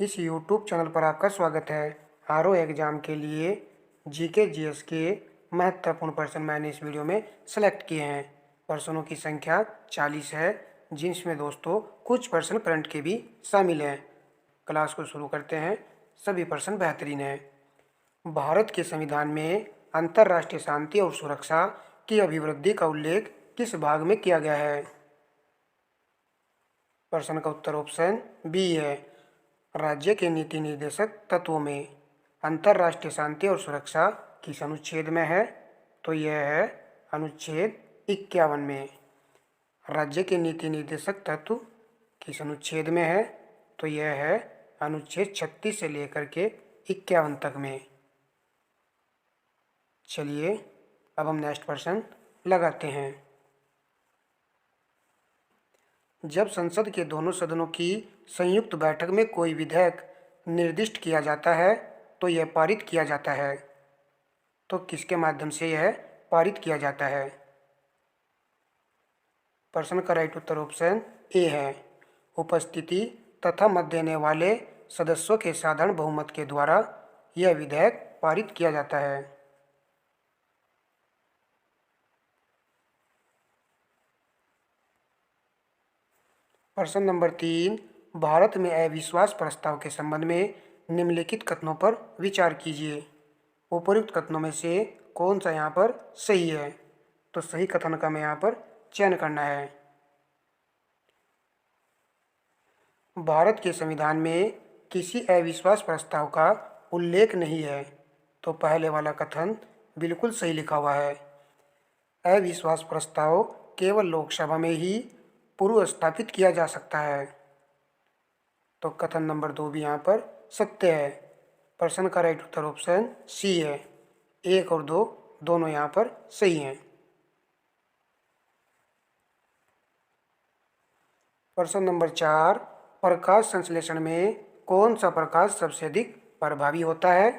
इस YouTube channel पर आपका स्वागत है। आरओ एग्ज़ाम के लिए जीके जीएस के महत्वपूर्ण प्रश्न मैंने इस वीडियो में सेलेक्ट किए हैं। प्रश्नों की संख्या 40 है, जिसमें दोस्तों कुछ प्रश्न करंट के भी शामिल हैं। क्लास को शुरू करते हैं। सभी प्रश्न बेहतरीन हैं। भारत के संविधान में अंतर्राष्ट्रीय शांति और सुरक्षा की अभिवृद्धि का उल्लेख किस भाग में किया गया है? प्रश्न का उत्तर ऑप्शन बी है। राज्य के नीति निर्देशक तत्वों में अंतर्राष्ट्रीय शांति और सुरक्षा किस अनुच्छेद में है? तो यह है अनुच्छेद 51 में। राज्य के नीति निर्देशक तत्व किस अनुच्छेद में है? तो यह है अनुच्छेद 36 से लेकर के 51 तक में। चलिए अब हम नेक्स्ट प्रश्न लगाते हैं। जब संसद के दोनों सदनों की संयुक्त बैठक में कोई विधेयक निर्दिष्ट किया जाता है तो यह पारित किया जाता है। तो किसके माध्यम से यह पारित किया जाता है? प्रश्न का राइट उत्तर ऑप्शन ए है। उपस्थिति तथा मत देने वाले सदस्यों के साधारण बहुमत के द्वारा यह विधेयक पारित किया जाता है। प्रश्न नंबर 3, भारत में अविश्वास प्रस्ताव के संबंध में निम्नलिखित कथनों पर विचार कीजिए। उपयुक्त कथनों में से कौन सा यहाँ पर सही है? तो सही कथन का हमें यहाँ पर चयन करना है। भारत के संविधान में किसी अविश्वास प्रस्ताव का उल्लेख नहीं है। तो पहले वाला कथन बिल्कुल सही लिखा हुआ है। अविश्वास प्रस्ताव केवल लोकसभा में ही पूर्व स्थापित किया जा सकता है। तो कथन नंबर 2 भी यहाँ पर सत्य है। प्रश्न का राइट उत्तर ऑप्शन सी है। 1 और 2 दोनों यहाँ पर सही हैं। प्रश्न नंबर 4, प्रकाश संश्लेषण में कौन सा प्रकाश सबसे अधिक प्रभावी होता है?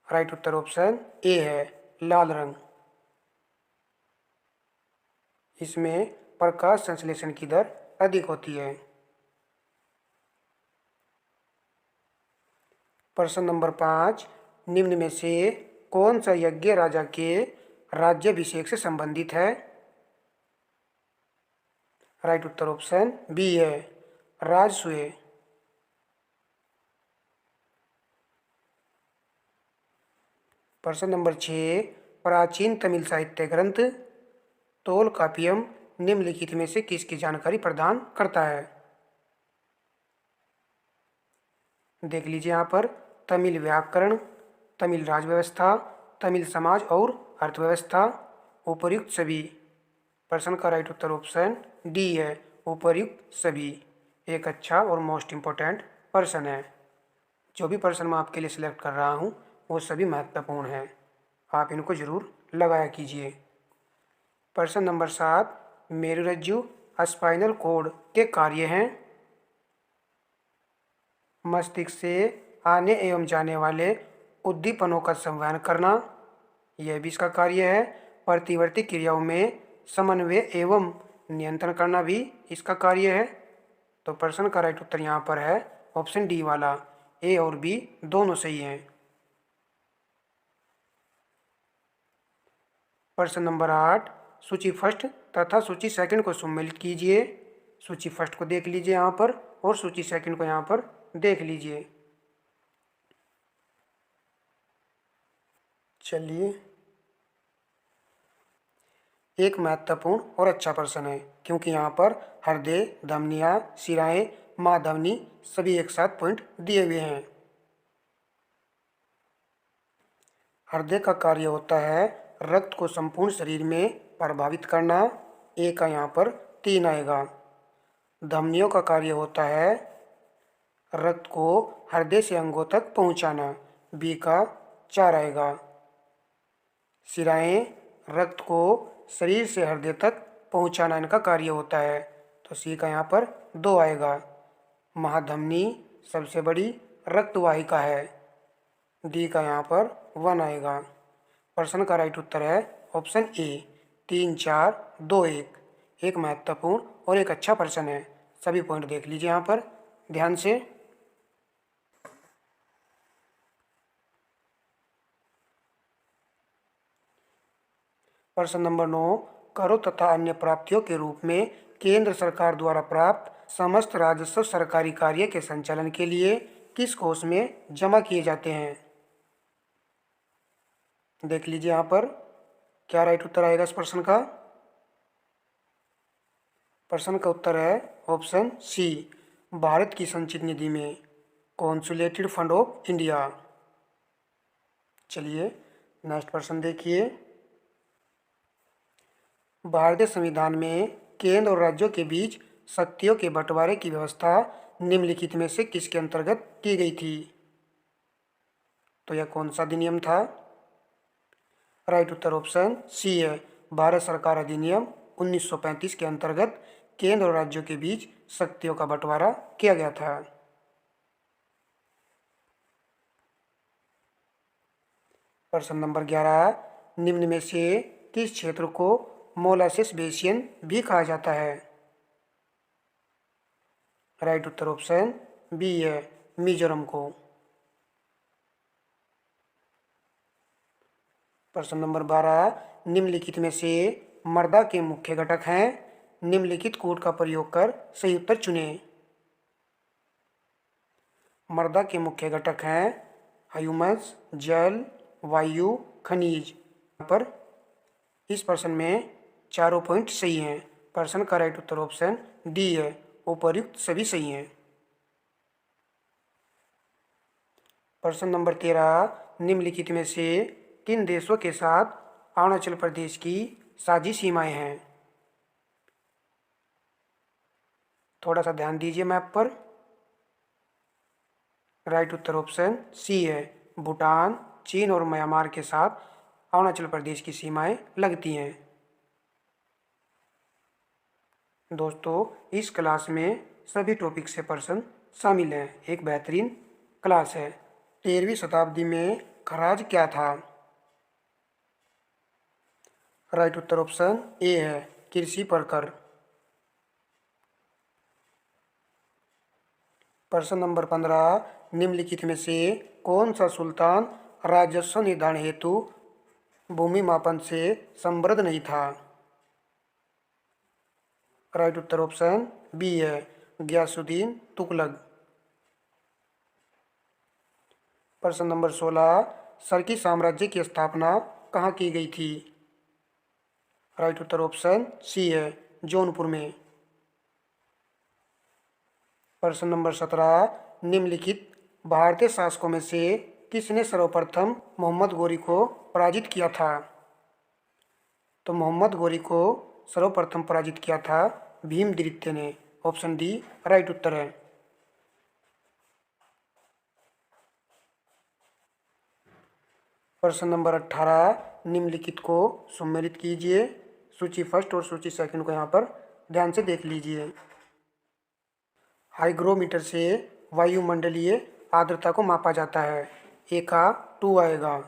राइट उत्तर ऑप्शन ए है, लाल रंग। इसमें प्रकाश संश्लेषण की दर अधिक होती है। प्रश्न नंबर 5, निम्न में से कौन सा यज्ञ राजा के राज्याभिषेक से संबंधित है? राइट उत्तर ऑप्शन बी है, राजसूय। प्रश्न नंबर 6, प्राचीन तमिल साहित्य ग्रंथ तोलकापियम निम्नलिखित में से किसकी जानकारी प्रदान करता है? देख लीजिए यहाँ पर तमिल व्याकरण, तमिल राजव्यवस्था, तमिल समाज और अर्थव्यवस्था, उपर्युक्त सभी। प्रश्न का राइट उत्तर ऑप्शन डी है, उपर्युक्त सभी। एक अच्छा और मोस्ट इम्पोर्टेंट प्रश्न है। जो भी प्रश्न मैं आपके लिए सिलेक्ट कर रहा हूँ वो सभी महत्वपूर्ण हैं। आप इनको जरूर लगाया कीजिए। प्रश्न नंबर 7, मेरुरज्जु स्पाइनल कॉर्ड के कार्य हैं? मस्तिष्क से आने एवं जाने वाले उद्दीपनों का संवहन करना, यह भी इसका कार्य है। प्रतिवर्ती क्रियाओं में समन्वय एवं नियंत्रण करना भी इसका कार्य है। तो प्रश्न का राइट उत्तर यहाँ पर है ऑप्शन डी वाला। ए और बी दोनों सही हैं। प्रश्न नंबर 8, सूची फर्स्ट तथा सूची सेकंड को सम्मिलित कीजिए। सूची फर्स्ट को देख लीजिए यहाँ पर और सूची सेकंड को यहाँ पर देख लीजिए। चलिए, एक महत्वपूर्ण और अच्छा प्रश्न है क्योंकि यहाँ पर हृदय, धमनियाँ, शिराएं, महाधमनी सभी एक साथ पॉइंट दिए हुए हैं। हृदय का कार्य होता है रक्त को संपूर्ण शरीर में प्रभावित करना, ए का यहाँ पर 3 आएगा। धमनियों का कार्य होता है रक्त को हृदय से अंगों तक पहुँचाना, बी का 4 आएगा। शिराएं रक्त को शरीर से हृदय तक पहुँचाना इनका कार्य होता है, तो सी का यहाँ पर 2 आएगा। महाधमनी सबसे बड़ी रक्तवाहिका है, डी का यहाँ पर 1 आएगा। प्रश्न का राइट उत्तर है ऑप्शन ए, 3, 4, 2, 1। एक महत्वपूर्ण और एक अच्छा प्रश्न है। सभी पॉइंट देख लीजिए यहाँ पर ध्यान से। प्रश्न नंबर 9, करों तथा अन्य प्राप्तियों के रूप में केंद्र सरकार द्वारा प्राप्त समस्त राजस्व सरकारी कार्य के संचालन के लिए किस कोष में जमा किए जाते हैं? देख लीजिए यहाँ पर क्या राइट उत्तर आएगा इस प्रश्न का। प्रश्न का उत्तर है ऑप्शन सी, भारत की संचित निधि में, कॉन्सुलेटेड फंड ऑफ इंडिया। चलिए नेक्स्ट प्रश्न देखिए। भारतीय संविधान में केंद्र और राज्यों के बीच शक्तियों के बंटवारे की व्यवस्था निम्नलिखित में से किसके अंतर्गत की गई थी? तो यह कौन सा अधिनियम था? राइट उत्तर ऑप्शन सी है, भारत सरकार अधिनियम 1935 के अंतर्गत केंद्र और राज्यों के बीच शक्तियों का बंटवारा किया गया था। प्रश्न नंबर 11, निम्न में से किस क्षेत्र को मोलासेस बेसिन भी कहा जाता है? राइट उत्तर ऑप्शन बी है, मिजोरम को। प्रश्न नंबर 12, निम्नलिखित में से मृदा के मुख्य घटक हैं, निम्नलिखित कोड का प्रयोग कर सही उत्तर चुनें। मृदा के मुख्य घटक हैं ह्यूमस, जल, वायु, खनिज। यहाँ पर इस प्रश्न में चारों पॉइंट सही हैं। प्रश्न का राइट उत्तर ऑप्शन डी है, उपर्युक्त सभी सही हैं। प्रश्न नंबर 13, निम्नलिखित में से किन देशों के साथ अरुणाचल प्रदेश की साझी सीमाएं हैं? थोड़ा सा ध्यान दीजिए मैप पर। राइट उत्तर ऑप्शन सी है, भूटान, चीन और म्यांमार के साथ अरुणाचल प्रदेश की सीमाएं लगती हैं। दोस्तों इस क्लास में सभी टॉपिक से प्रश्न शामिल हैं, एक बेहतरीन क्लास है। 13वीं शताब्दी में खराज क्या था? राइट उत्तर ऑप्शन ए है, कृषि पर कर। प्रश्न नंबर 15, निम्नलिखित में से कौन सा सुल्तान राजस्व निर्धारण हेतु भूमि मापन से संबद्ध नहीं था? राइट उत्तर ऑप्शन बी है, गयासुद्दीन तुगलक। प्रश्न नंबर 16, सरकी साम्राज्य की स्थापना कहाँ की गई थी? राइट उत्तर ऑप्शन सी है, जौनपुर में। प्रश्न नंबर 17, निम्नलिखित भारतीय शासकों में से किसने सर्वप्रथम मोहम्मद गोरी को पराजित किया था? तो मोहम्मद गोरी को सर्वप्रथम पराजित किया था भीमद्वितीय ने। ऑप्शन डी राइट उत्तर है। प्रश्न नंबर 18, निम्नलिखित को सम्मिलित कीजिए। सूची फर्स्ट और सूची सेकंड को यहाँ पर ध्यान से देख लीजिए। हाइग्रोमीटर से वायुमंडलीय आर्द्रता को मापा जाता है। ए का 2 आएगा।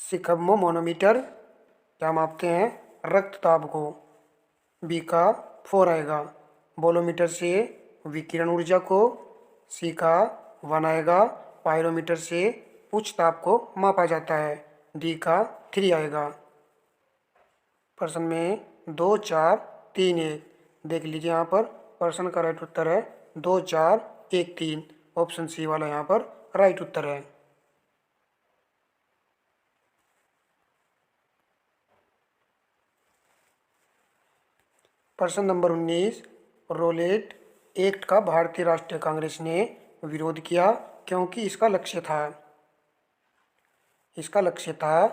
सिग्मोमोनोमीटर क्या मापते हैं? रक्तदाब को। बी का 4 आएगा। बोलोमीटर से विकिरण ऊर्जा को। सी का 1 आएगा। पायरोमीटर से उच्च ताप को मापा जाता है। डी का 3 आएगा। प्रश्न में 2, 4, 3, 1 देख लीजिए। यहाँ पर प्रश्न का राइट उत्तर है 2, 4, 1, 3। ऑप्शन सी वाला यहाँ पर राइट उत्तर है। प्रश्न नंबर 19, रोलेट एक्ट का भारतीय राष्ट्रीय कांग्रेस ने विरोध किया क्योंकि इसका लक्ष्य था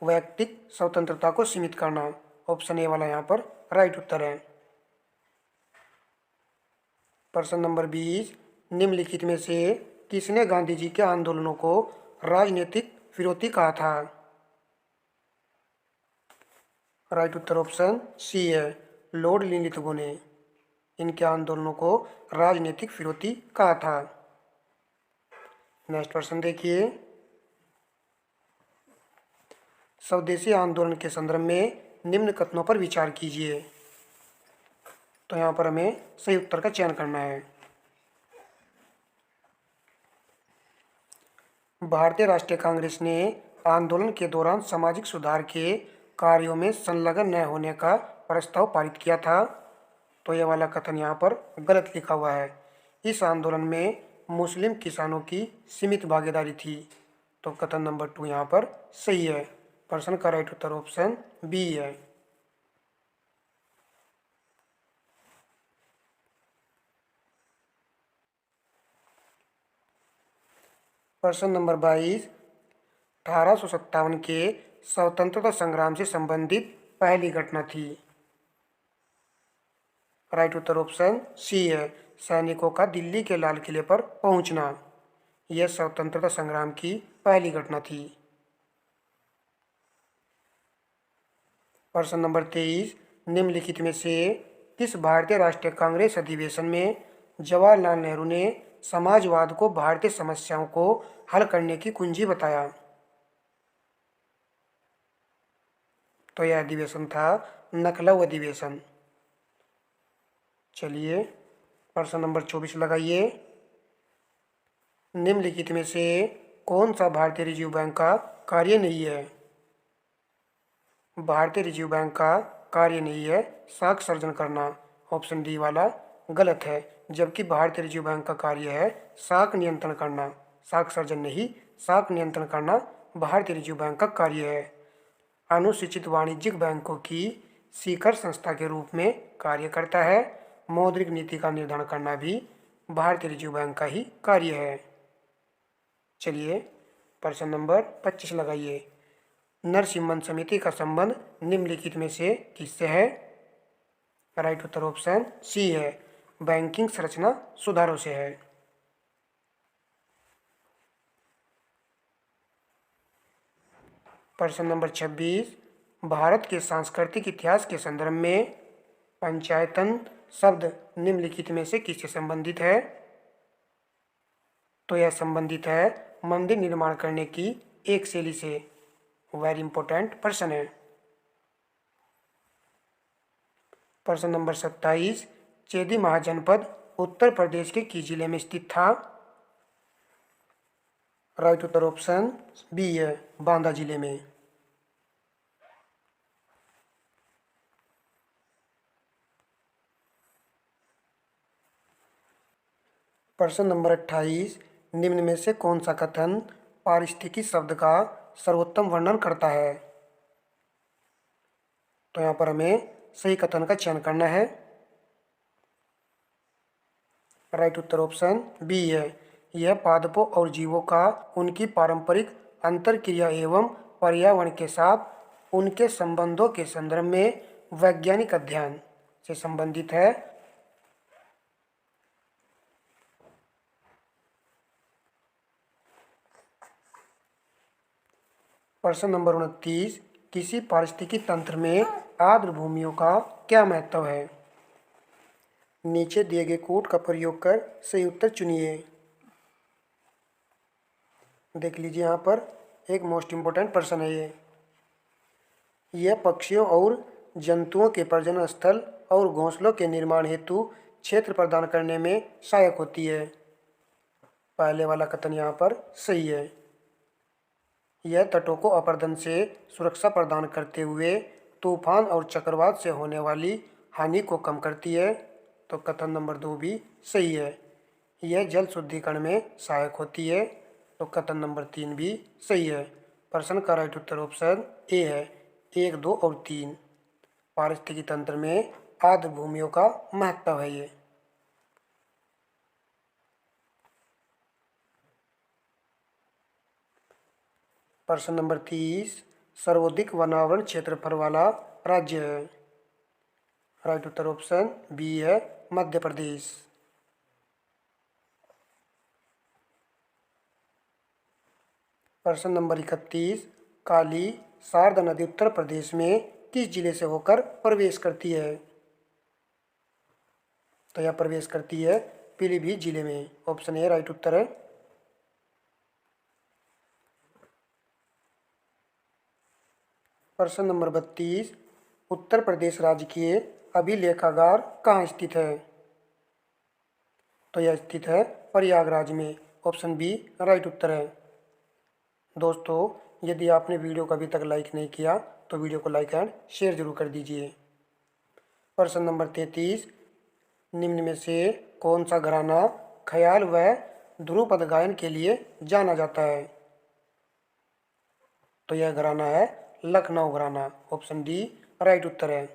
वैयक्तिक स्वतंत्रता को सीमित करना। ऑप्शन ए वाला यहाँ पर राइट उत्तर है। प्रश्न नंबर 20, निम्नलिखित में से किसने गांधी जी के आंदोलनों को राजनीतिक विरोधी कहा था? राइट उत्तर ऑप्शन सी है, लॉर्ड लिलिथगो ने इनके आंदोलनों को राजनीतिक विरोधी कहा था। नेक्स्ट प्रश्न देखिए। स्वदेशी आंदोलन के संदर्भ में निम्न कथनों पर विचार कीजिए। तो यहाँ पर हमें सही उत्तर का चयन करना है। भारतीय राष्ट्रीय कांग्रेस ने आंदोलन के दौरान सामाजिक सुधार के कार्यों में संलग्न न होने का प्रस्ताव पारित किया था। तो यह वाला कथन यहाँ पर गलत लिखा हुआ है। इस आंदोलन में मुस्लिम किसानों की सीमित भागीदारी थी। तो कथन नंबर 2 यहाँ पर सही है। प्रश्न का राइट उत्तर ऑप्शन बी है। प्रश्न नंबर 22, 1857 के स्वतंत्रता संग्राम से संबंधित पहली घटना थी। राइट उत्तर ऑप्शन सी है। सैनिकों का दिल्ली के लाल किले पर पहुंचना, यह स्वतंत्रता संग्राम की पहली घटना थी। प्रश्न नंबर 23, निम्नलिखित में से किस भारतीय राष्ट्रीय कांग्रेस अधिवेशन में जवाहरलाल नेहरू ने समाजवाद को भारतीय समस्याओं को हल करने की कुंजी बताया? तो यह अधिवेशन था लखनऊ अधिवेशन। चलिए प्रश्न नंबर 24 लगाइए। निम्नलिखित में से कौन सा भारतीय रिजर्व बैंक का कार्य नहीं है? भारतीय रिजर्व बैंक का कार्य नहीं है साख सर्जन करना। ऑप्शन डी वाला गलत है। जबकि भारतीय रिजर्व बैंक का कार्य है साख नियंत्रण करना, साख सर्जन नहीं। साख नियंत्रण करना भारतीय रिजर्व बैंक का कार्य है। अनुसूचित वाणिज्यिक बैंकों की शिखर संस्था के रूप में कार्य करता है। मौद्रिक नीति का निर्धारण करना भी भारतीय रिजर्व बैंक का ही कार्य है। चलिए प्रश्न नंबर 25 लगाइए। नरसिम्हन समिति का संबंध निम्नलिखित में से किससे है? राइट उत्तर ऑप्शन सी है, बैंकिंग संरचना सुधारों से है। प्रश्न नंबर 26, भारत के सांस्कृतिक इतिहास के संदर्भ में पंचायतन शब्द निम्नलिखित में से किससे संबंधित है? तो यह संबंधित है मंदिर निर्माण करने की एक शैली से। वेरी इंपॉर्टेंट प्रश्न है। प्रश्न नंबर 27, चेदी महाजनपद उत्तर प्रदेश के किस जिले में स्थित था? राइट उत्तर ऑप्शन बी है, बांदा जिले में। प्रश्न नंबर 28, निम्न में से कौन सा कथन पारिस्थितिकी शब्द का सर्वोत्तम वर्णन करता है? तो यहाँ पर हमें सही कथन का चयन करना है। राइट उत्तर ऑप्शन बी है। यह पादपों और जीवों का उनकी पारंपरिक अंतरक्रिया एवं पर्यावरण के साथ उनके संबंधों के संदर्भ में वैज्ञानिक अध्ययन से संबंधित है। प्रश्न नंबर 29, किसी पारिस्थितिकी तंत्र में आर्द्र भूमियों का क्या महत्व है? नीचे दिए गए कोड का प्रयोग कर सही उत्तर चुनिए। देख लीजिए यहाँ पर एक मोस्ट इम्पोर्टेंट प्रश्न है ये। यह पक्षियों और जंतुओं के प्रजनन स्थल और घोंसलों के निर्माण हेतु क्षेत्र प्रदान करने में सहायक होती है। पहले वाला कथन यहाँ पर सही है। यह तटों को अपरदन से सुरक्षा प्रदान करते हुए तूफान और चक्रवात से होने वाली हानि को कम करती है। तो कथन नंबर 2 भी सही है। यह जल शुद्धिकरण में सहायक होती है। तो कथन नंबर 3 भी सही है। प्रश्न का राइट उत्तर ऑप्शन ए है, 1, 2 और 3। पारिस्थितिकी तंत्र में आर्द्र भूमियों का महत्व है ये। प्रश्न नंबर 30, सर्वाधिक वनावरण क्षेत्रफल वाला राज्य है? राइट उत्तर ऑप्शन बी है, मध्य प्रदेश। प्रश्न नंबर 31, काली शारदा नदी उत्तर प्रदेश में किस जिले से होकर प्रवेश करती है? तो यह प्रवेश करती है पीलीभीत जिले में। ऑप्शन ए राइट उत्तर है। प्रश्न नंबर 32, उत्तर प्रदेश राज्य के अभिलेखागार कहाँ स्थित है? तो यह स्थित है प्रयागराज में। ऑप्शन बी राइट उत्तर है। दोस्तों, यदि आपने वीडियो को अभी तक लाइक नहीं किया तो वीडियो को लाइक एंड शेयर जरूर कर दीजिए। प्रश्न नंबर 33, निम्न में से कौन सा घराना ख्याल व ध्रुपद गायन के लिए जाना जाता है? तो यह घराना है लखनऊ घराना। ऑप्शन डी राइट उत्तर है।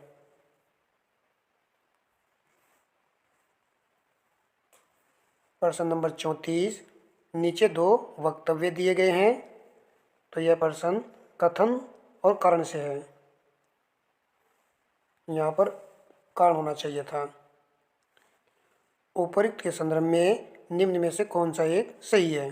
प्रश्न नंबर 34, नीचे दो वक्तव्य दिए गए हैं, तो यह प्रश्न कथन और कारण से है। यहाँ पर कारण होना चाहिए था। उपरोक्त के संदर्भ में निम्न में से कौन सा एक सही है?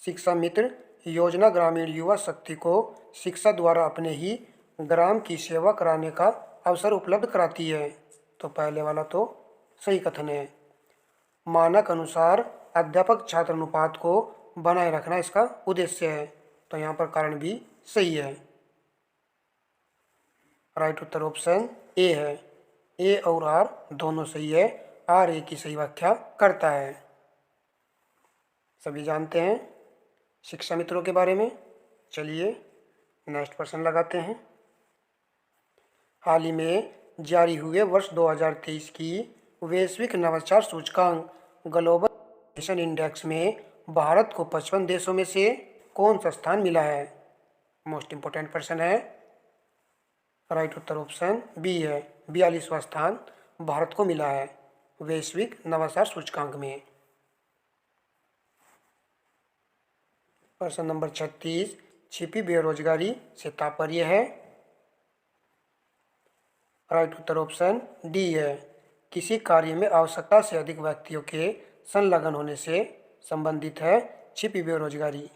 शिक्षा मित्र योजना ग्रामीण युवा शक्ति को शिक्षा द्वारा अपने ही ग्राम की सेवा कराने का अवसर उपलब्ध कराती है। तो पहले वाला तो सही कथन है। मानक अनुसार अध्यापक छात्र अनुपात को बनाए रखना इसका उद्देश्य है। तो यहाँ पर कारण भी सही है। राइट उत्तर ऑप्शन ए है। ए और आर दोनों सही है। आर ए की सही व्याख्या करता है। सभी जानते हैं शिक्षा मित्रों के बारे में। चलिए नेक्स्ट प्रश्न लगाते हैं। हाल ही में जारी हुए वर्ष 2023 की वैश्विक नवाचार सूचकांक ग्लोबल इनोवेशन इंडेक्स में भारत को 55 देशों में से कौन सा स्थान मिला है? मोस्ट इंपोर्टेंट प्रश्न है। राइट उत्तर ऑप्शन बी है। 42वां स्थान भारत को मिला है वैश्विक नवाचार सूचकांक में। प्रश्न नंबर 36, छिपी बेरोजगारी से तात्पर्य है? राइट उत्तर ऑप्शन डी है। किसी कार्य में आवश्यकता से अधिक व्यक्तियों के संलग्न होने से संबंधित है छिपी बेरोजगारी।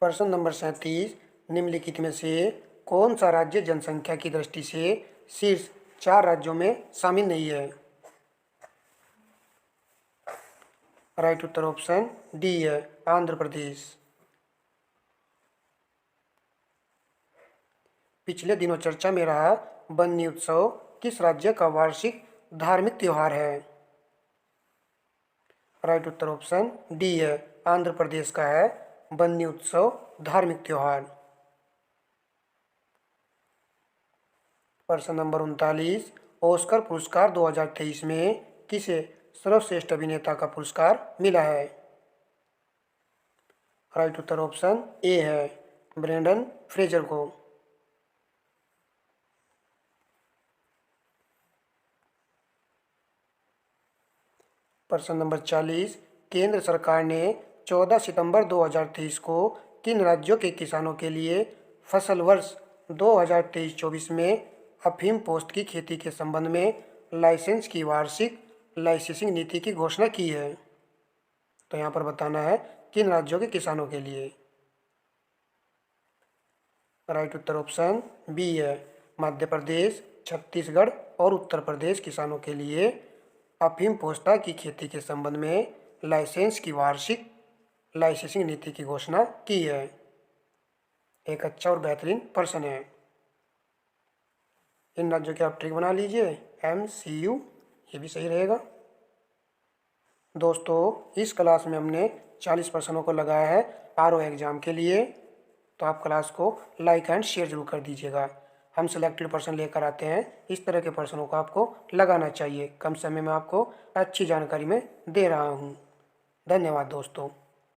प्रश्न नंबर 37, निम्नलिखित में से कौन सा राज्य जनसंख्या की दृष्टि से शीर्ष 4 राज्यों में शामिल नहीं है? राइट उत्तर ऑप्शन डी है। आंध्र प्रदेश। पिछले दिनों चर्चा में रहा बन्नी उत्सव किस राज्य का वार्षिक धार्मिक त्योहार है? राइट उत्तर ऑप्शन डी है। आंध्र प्रदेश का है बन्नी उत्सव धार्मिक त्योहार। प्रश्न नंबर 39, ऑस्कर पुरस्कार 2023 में किसे सर्वश्रेष्ठ अभिनेता का पुरस्कार मिला है? राइट उत्तर ऑप्शन ए है। ब्रेंडन फ्रेजर को। प्रश्न नंबर 40, केंद्र सरकार ने 14 सितंबर 2023 को किन राज्यों के किसानों के लिए फसल वर्ष 2023-24 में अफीम पोस्त की खेती के संबंध में लाइसेंस की वार्षिक लाइसेंसिंग नीति की घोषणा की है? तो यहाँ पर बताना है किन राज्यों के किसानों के लिए। राइट उत्तर ऑप्शन बी है। मध्य प्रदेश, छत्तीसगढ़ और उत्तर प्रदेश किसानों के लिए अफीम पोस्ता की खेती के संबंध में लाइसेंस की वार्षिक लाइसेंसिंग नीति की घोषणा की है। एक अच्छा और बेहतरीन प्रश्न है। इन राज्यों के आप ट्रिक बना लीजिए। MCU ये भी सही रहेगा। दोस्तों इस क्लास में हमने 40 प्रश्नों को लगाया है RO एग्ज़ाम के लिए। तो आप क्लास को लाइक एंड शेयर जरूर कर दीजिएगा। हम सिलेक्टेड प्रश्न लेकर आते हैं। इस तरह के प्रश्नों को आपको लगाना चाहिए। कम समय में आपको अच्छी जानकारी में दे रहा हूँ। धन्यवाद दोस्तों।